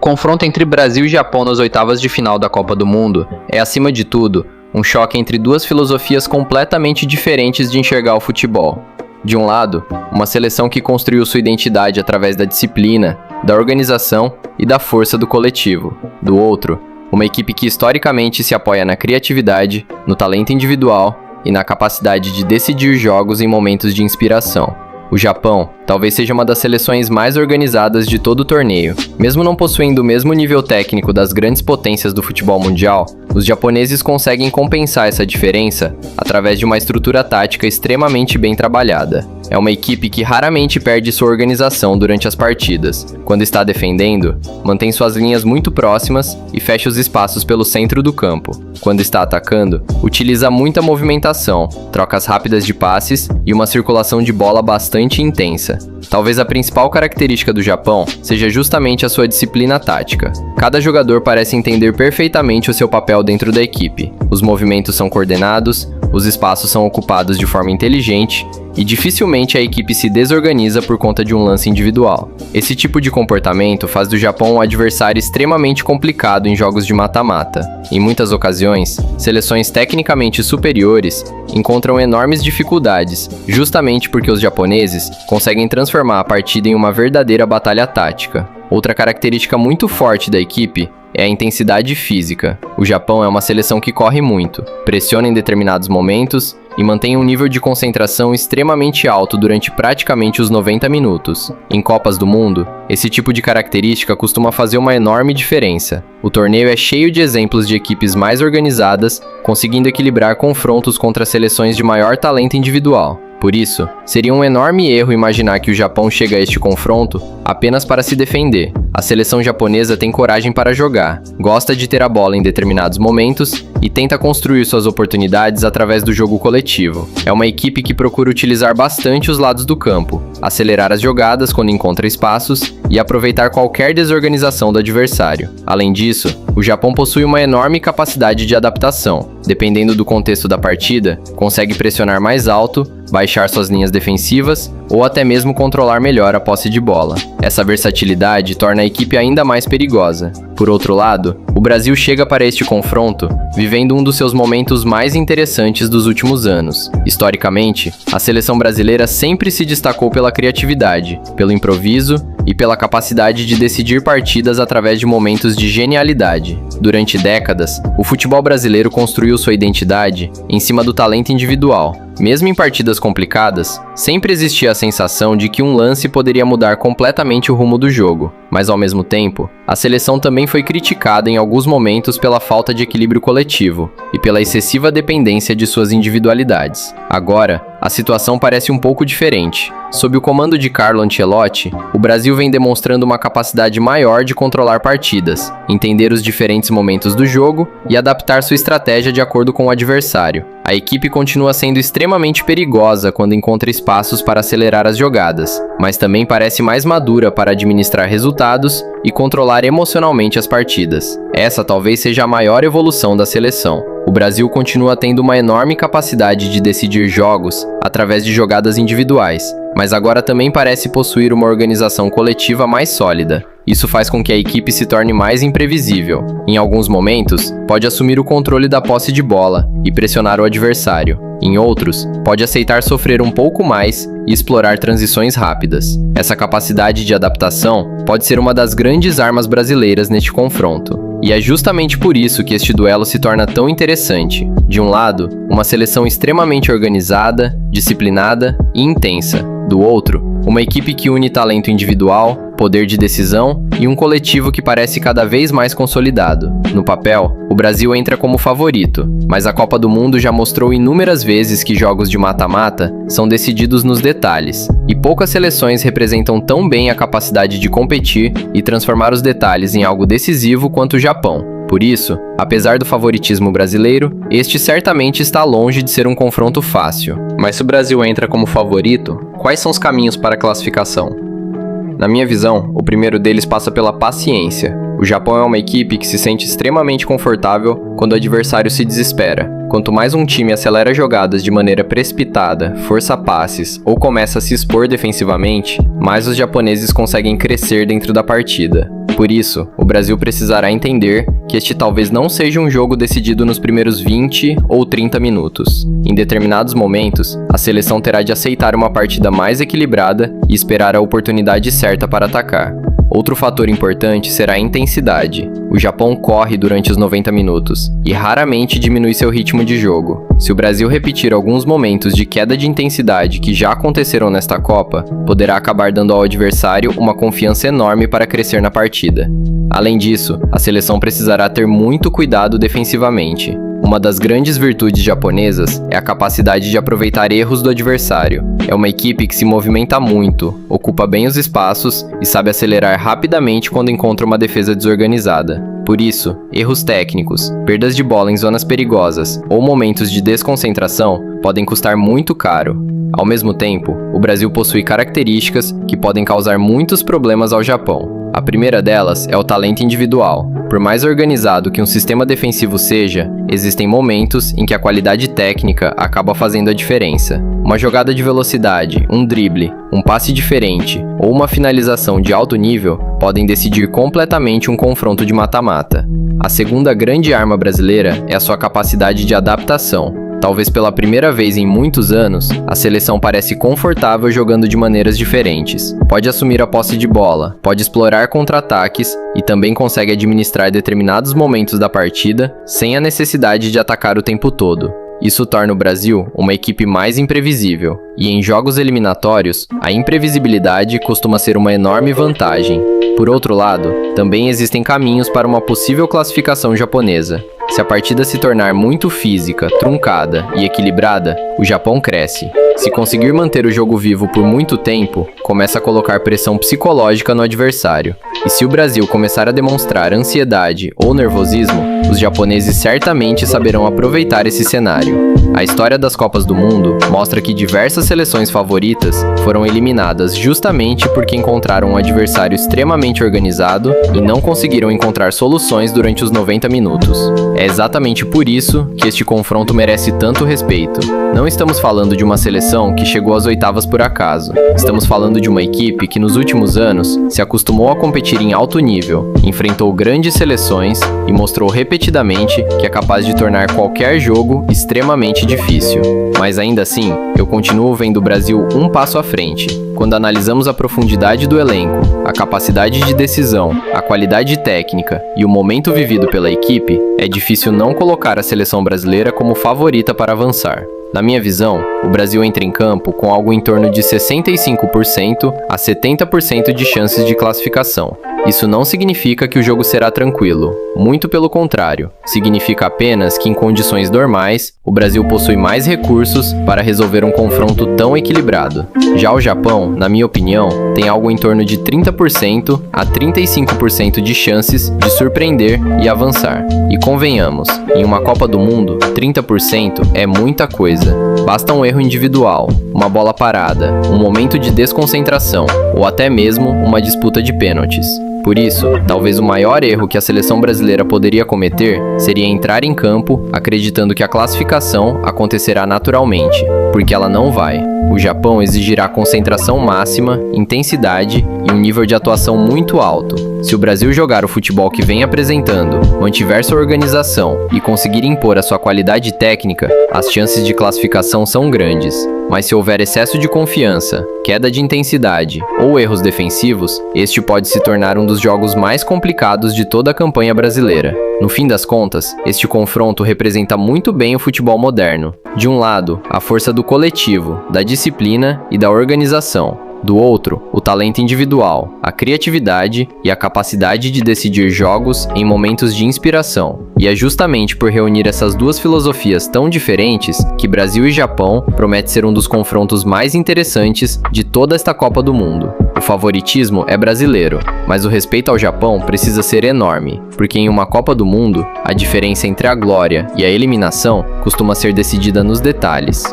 confronto entre Brasil e Japão nas oitavas de final da Copa do Mundo é, acima de tudo, um choque entre duas filosofias completamente diferentes de enxergar o futebol. De um lado, uma seleção que construiu sua identidade através da disciplina, da organização e da força do coletivo. Do outro, uma equipe que historicamente se apoia na criatividade, no talento individual e na capacidade de decidir jogos em momentos de inspiração. O Japão talvez seja uma das seleções mais organizadas de todo o torneio. Mesmo não possuindo o mesmo nível técnico das grandes potências do futebol mundial, os japoneses conseguem compensar essa diferença através de uma estrutura tática extremamente bem trabalhada. É uma equipe que raramente perde sua organização durante as partidas. Quando está defendendo, mantém suas linhas muito próximas e fecha os espaços pelo centro do campo. Quando está atacando, utiliza muita movimentação, trocas rápidas de passes e uma circulação de bola bastante intensa. Talvez a principal característica do Japão seja justamente a sua disciplina tática. Cada jogador parece entender perfeitamente o seu papel dentro da equipe. Os movimentos são coordenados, os espaços são ocupados de forma inteligente e dificilmente a equipe se desorganiza por conta de um lance individual. Esse tipo de comportamento faz do Japão um adversário extremamente complicado em jogos de mata-mata. Em muitas ocasiões, seleções tecnicamente superiores encontram enormes dificuldades, justamente porque os japoneses conseguem transformar a partida em uma verdadeira batalha tática. Outra característica muito forte da equipe é a intensidade física. O Japão é uma seleção que corre muito, pressiona em determinados momentos e mantém um nível de concentração extremamente alto durante praticamente os 90 minutos. Em Copas do Mundo, esse tipo de característica costuma fazer uma enorme diferença. O torneio é cheio de exemplos de equipes mais organizadas, conseguindo equilibrar confrontos contra seleções de maior talento individual. Por isso, seria um enorme erro imaginar que o Japão chega a este confronto apenas para se defender. A seleção japonesa tem coragem para jogar, gosta de ter a bola em determinados momentos e tenta construir suas oportunidades através do jogo coletivo. É uma equipe que procura utilizar bastante os lados do campo, acelerar as jogadas quando encontra espaços e aproveitar qualquer desorganização do adversário. Além disso, o Japão possui uma enorme capacidade de adaptação. Dependendo do contexto da partida, consegue pressionar mais alto, baixar suas linhas defensivas ou até mesmo controlar melhor a posse de bola. Essa versatilidade torna a equipe ainda mais perigosa. Por outro lado, o Brasil chega para este confronto vivendo um dos seus momentos mais interessantes dos últimos anos. Historicamente, a seleção brasileira sempre se destacou pela criatividade, pelo improviso e pela capacidade de decidir partidas através de momentos de genialidade. Durante décadas, o futebol brasileiro construiu sua identidade em cima do talento individual. Mesmo em partidas complicadas, sempre existia a sensação de que um lance poderia mudar completamente o rumo do jogo, mas ao mesmo tempo, a seleção também foi criticada em alguns momentos pela falta de equilíbrio coletivo e pela excessiva dependência de suas individualidades. Agora, a situação parece um pouco diferente. Sob o comando de Carlo Ancelotti, o Brasil vem demonstrando uma capacidade maior de controlar partidas, entender os diferentes momentos do jogo e adaptar sua estratégia de acordo com o adversário. A equipe continua sendo extremamente perigosa quando encontra espaços para acelerar as jogadas, mas também parece mais madura para administrar resultados e controlar emocionalmente as partidas. Essa talvez seja a maior evolução da seleção. O Brasil continua tendo uma enorme capacidade de decidir jogos através de jogadas individuais, mas agora também parece possuir uma organização coletiva mais sólida. Isso faz com que a equipe se torne mais imprevisível. Em alguns momentos, pode assumir o controle da posse de bola e pressionar o adversário. Em outros, pode aceitar sofrer um pouco mais e explorar transições rápidas. Essa capacidade de adaptação pode ser uma das grandes armas brasileiras neste confronto. E é justamente por isso que este duelo se torna tão interessante. De um lado, uma seleção extremamente organizada, disciplinada e intensa. Do outro, uma equipe que une talento individual, poder de decisão e um coletivo que parece cada vez mais consolidado. No papel, o Brasil entra como favorito, mas a Copa do Mundo já mostrou inúmeras vezes que jogos de mata-mata são decididos nos detalhes, e poucas seleções representam tão bem a capacidade de competir e transformar os detalhes em algo decisivo quanto o Japão. Por isso, apesar do favoritismo brasileiro, este certamente está longe de ser um confronto fácil. Mas se o Brasil entra como favorito, quais são os caminhos para a classificação? Na minha visão, o primeiro deles passa pela paciência. O Japão é uma equipe que se sente extremamente confortável quando o adversário se desespera. Quanto mais um time acelera jogadas de maneira precipitada, força passes ou começa a se expor defensivamente, mais os japoneses conseguem crescer dentro da partida. Por isso, o Brasil precisará entender que este talvez não seja um jogo decidido nos primeiros 20 ou 30 minutos. Em determinados momentos, a seleção terá de aceitar uma partida mais equilibrada e esperar a oportunidade certa para atacar. Outro fator importante será a intensidade. O Japão corre durante os 90 minutos e raramente diminui seu ritmo de jogo. Se o Brasil repetir alguns momentos de queda de intensidade que já aconteceram nesta Copa, poderá acabar dando ao adversário uma confiança enorme para crescer na partida. Além disso, a seleção precisará ter muito cuidado defensivamente. Uma das grandes virtudes japonesas é a capacidade de aproveitar erros do adversário. É uma equipe que se movimenta muito, ocupa bem os espaços e sabe acelerar rapidamente quando encontra uma defesa desorganizada. Por isso, erros técnicos, perdas de bola em zonas perigosas ou momentos de desconcentração podem custar muito caro. Ao mesmo tempo, o Brasil possui características que podem causar muitos problemas ao Japão. A primeira delas é o talento individual. Por mais organizado que um sistema defensivo seja, existem momentos em que a qualidade técnica acaba fazendo a diferença. Uma jogada de velocidade, um drible, um passe diferente ou uma finalização de alto nível podem decidir completamente um confronto de mata-mata. A segunda grande arma brasileira é a sua capacidade de adaptação. Talvez pela primeira vez em muitos anos, a seleção parece confortável jogando de maneiras diferentes. Pode assumir a posse de bola, pode explorar contra-ataques e também consegue administrar determinados momentos da partida sem a necessidade de atacar o tempo todo. Isso torna o Brasil uma equipe mais imprevisível, e em jogos eliminatórios, a imprevisibilidade costuma ser uma enorme vantagem. Por outro lado, também existem caminhos para uma possível classificação japonesa. Se a partida se tornar muito física, truncada e equilibrada, o Japão cresce. Se conseguir manter o jogo vivo por muito tempo, começa a colocar pressão psicológica no adversário. E se o Brasil começar a demonstrar ansiedade ou nervosismo, os japoneses certamente saberão aproveitar esse cenário. A história das Copas do Mundo mostra que diversas seleções favoritas foram eliminadas justamente porque encontraram um adversário extremamente organizado e não conseguiram encontrar soluções durante os 90 minutos. É exatamente por isso que este confronto merece tanto respeito. Não estamos falando de uma seleção que chegou às oitavas por acaso. Estamos falando de uma equipe que nos últimos anos se acostumou a competir em alto nível, enfrentou grandes seleções e mostrou repetidamente que é capaz de tornar qualquer jogo extremamente difícil. Mas ainda assim, eu continuo vendo o Brasil um passo à frente. Quando analisamos a profundidade do elenco, a capacidade de decisão, a qualidade técnica e o momento vivido pela equipe, é difícil não colocar a seleção brasileira como favorita para avançar. Na minha visão, o Brasil entra em campo com algo em torno de 65% a 70% de chances de classificação. Isso não significa que o jogo será tranquilo, muito pelo contrário. Significa apenas que em condições normais, o Brasil possui mais recursos para resolver um confronto tão equilibrado. Já o Japão, na minha opinião, tem algo em torno de 30% a 35% de chances de surpreender e avançar. E convenhamos, em uma Copa do Mundo, 30% é muita coisa. Basta um erro individual, uma bola parada, um momento de desconcentração ou até mesmo uma disputa de pênaltis. Por isso, talvez o maior erro que a seleção brasileira poderia cometer seria entrar em campo acreditando que a classificação acontecerá naturalmente, porque ela não vai. O Japão exigirá concentração máxima, intensidade e um nível de atuação muito alto. Se o Brasil jogar o futebol que vem apresentando, mantiver sua organização e conseguir impor a sua qualidade técnica, as chances de classificação são grandes. Mas se houver excesso de confiança, queda de intensidade ou erros defensivos, este pode se tornar um dos jogos mais complicados de toda a campanha brasileira. No fim das contas, este confronto representa muito bem o futebol moderno. De um lado, a força do coletivo, da disciplina e da organização. Do outro, o talento individual, a criatividade e a capacidade de decidir jogos em momentos de inspiração. E é justamente por reunir essas duas filosofias tão diferentes que Brasil e Japão promete ser um dos confrontos mais interessantes de toda esta Copa do Mundo. O favoritismo é brasileiro, mas o respeito ao Japão precisa ser enorme, porque em uma Copa do Mundo, a diferença entre a glória e a eliminação costuma ser decidida nos detalhes.